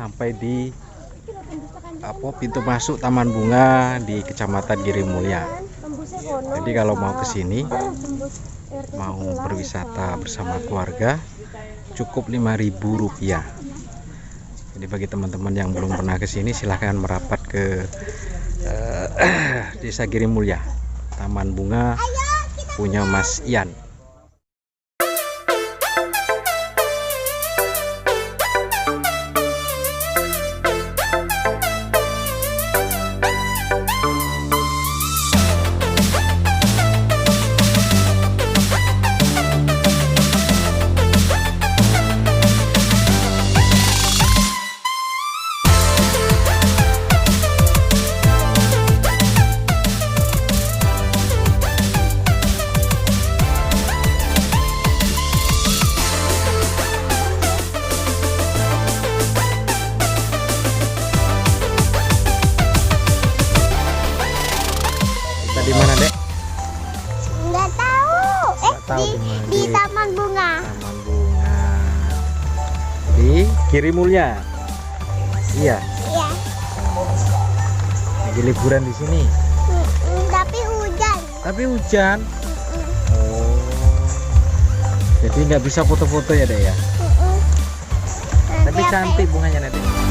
sampai di pintu masuk Taman Bunga di Kecamatan Giri Mulya. Jadi kalau mau ke sini, mau berwisata bersama keluarga, cukup Rp5.000. Jadi bagi teman-teman yang belum pernah ke sini, silahkan merapat ke Desa Giri Mulya, Taman Bunga punya Mas Ian. Di mana, Dek? Nggak tahu. Di Taman Bunga. Taman Bunga. Di Giri Mulya. Iya. Iya. Lagi liburan di sini. Tapi hujan. Tapi hujan. Oh. Jadi nggak bisa foto-foto ya, Dek ya? Tapi cantik bunganya nanti.